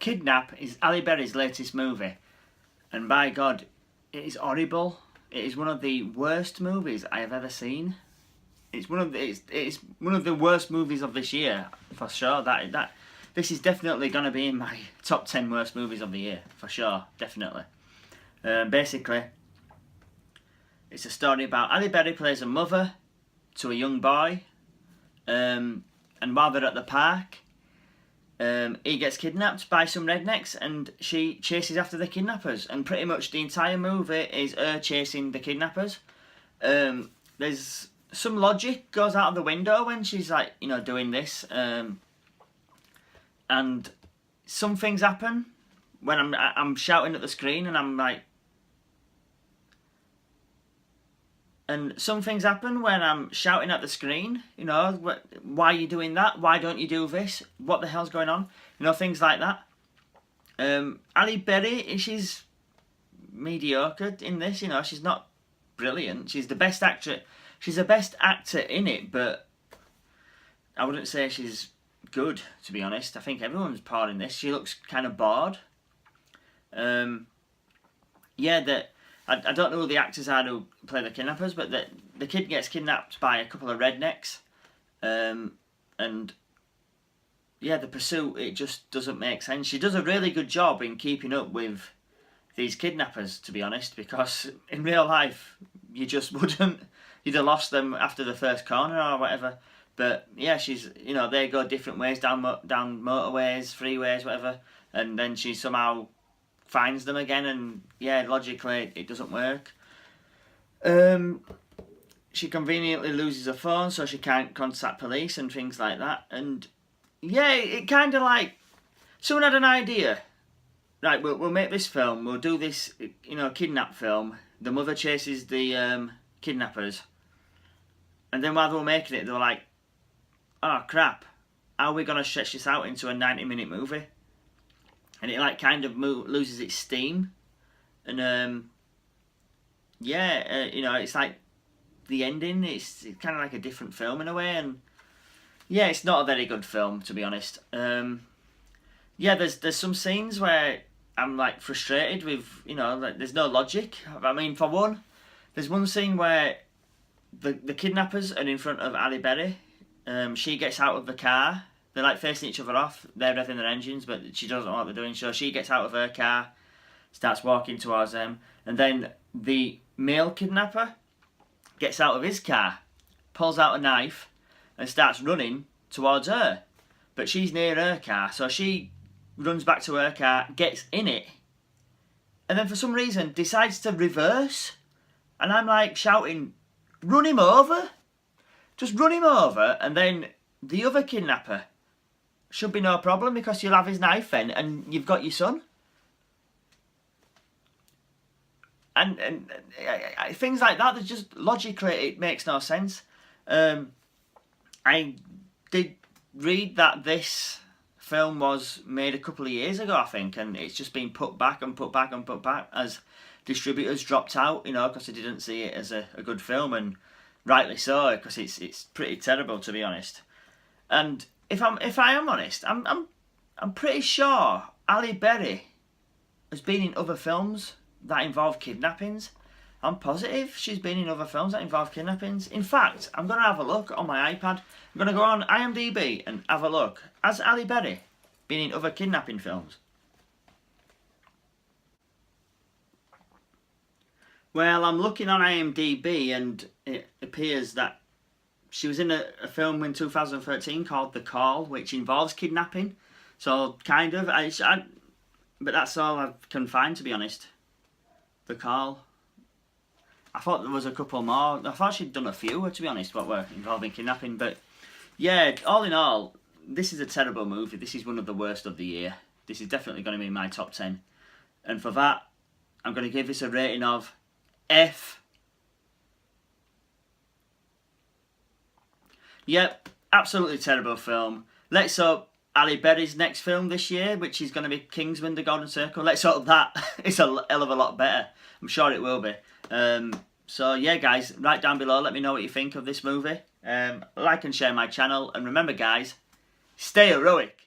Kidnap is Ali Berry's latest movie, and by God, it is horrible. It is one of the worst movies I have ever seen. It's one of the worst movies of this year for sure. This is definitely going to be in my top 10 worst movies of the year for sure, definitely. Basically, it's a story about Ali Berry plays a mother to a young boy, and while they're at the park, he gets kidnapped by some rednecks and she chases after the kidnappers, and pretty much the entire movie is her chasing the kidnappers. There's some logic goes out of the window when she's like, doing this, and some things happen when I'm shouting at the screen and I'm like, and some things happen when I'm shouting at the screen, why are you doing that? Why don't you do this? What the hell's going on? Things like that. Ali Berry, she's mediocre in this, she's not brilliant. She's the best actor. She's the best actor in it, but I wouldn't say she's good, to be honest. I think everyone's poor in this. She looks kind of bored. I don't know who the actors are who play the kidnappers, but the kid gets kidnapped by a couple of rednecks, and the pursuit, it just doesn't make sense. She does a really good job in keeping up with these kidnappers, to be honest, because in real life you just wouldn't. You'd have lost them after the first corner or whatever. But yeah, she's they go different ways down motorways, freeways, whatever, and then she somehow finds them again, and logically it doesn't work. She conveniently loses her phone, so she can't contact police and things like that. And it kind of like someone had an idea. Right, we'll make this film. We'll do this, kidnap film. The mother chases the kidnappers, and then while they were making it, they were like, "Oh crap! How are we gonna stretch this out into a 90-minute movie?" And it kind of loses its steam, and it's like the ending. It's kind of like a different film in a way, and it's not a very good film, to be honest. There's some scenes where I'm like frustrated with, there's no logic. I mean, for one, there's one scene where the kidnappers are in front of Ali Berry. She gets out of the car. They're like facing each other off. They're revving their engines, but she doesn't know what they're doing. So she gets out of her car, starts walking towards them, and then the male kidnapper gets out of his car, pulls out a knife, and starts running towards her. But she's near her car, so she runs back to her car, gets in it, and then for some reason decides to reverse. And I'm like shouting, "Run him over! Just run him over!" And then the other kidnapper should be no problem because you'll have his knife then and you've got your son. And things like that, that just logically it makes no sense. I did read that this film was made a couple of years ago, I think, and it's just been put back and put back and put back as distributors dropped out, because they didn't see it as a good film, and rightly so, because it's pretty terrible, to be honest. And if I am honest, I'm pretty sure Ali Berry has been in other films that involve kidnappings. I'm positive she's been in other films that involve kidnappings. In fact, I'm going to have a look on my iPad. I'm going to go on IMDb and have a look. Has Ali Berry been in other kidnapping films? Well, I'm looking on IMDb and it appears that she was in a film in 2013 called The Call, which involves kidnapping. So, kind of. But that's all I can find, to be honest. The Call. I thought there was a couple more. I thought she'd done a few, to be honest, what were involving kidnapping. But, all in all, this is a terrible movie. This is one of the worst of the year. This is definitely going to be in my top 10. And for that, I'm going to give this a rating of F. Yep, absolutely terrible film. Let's hope Ali Berry's next film this year, which is going to be Kingsman: The Golden Circle, let's hope that is a hell of a lot better. I'm sure it will be. So yeah, guys, write down below, let me know what you think of this movie. Like and share my channel, and remember guys, stay heroic.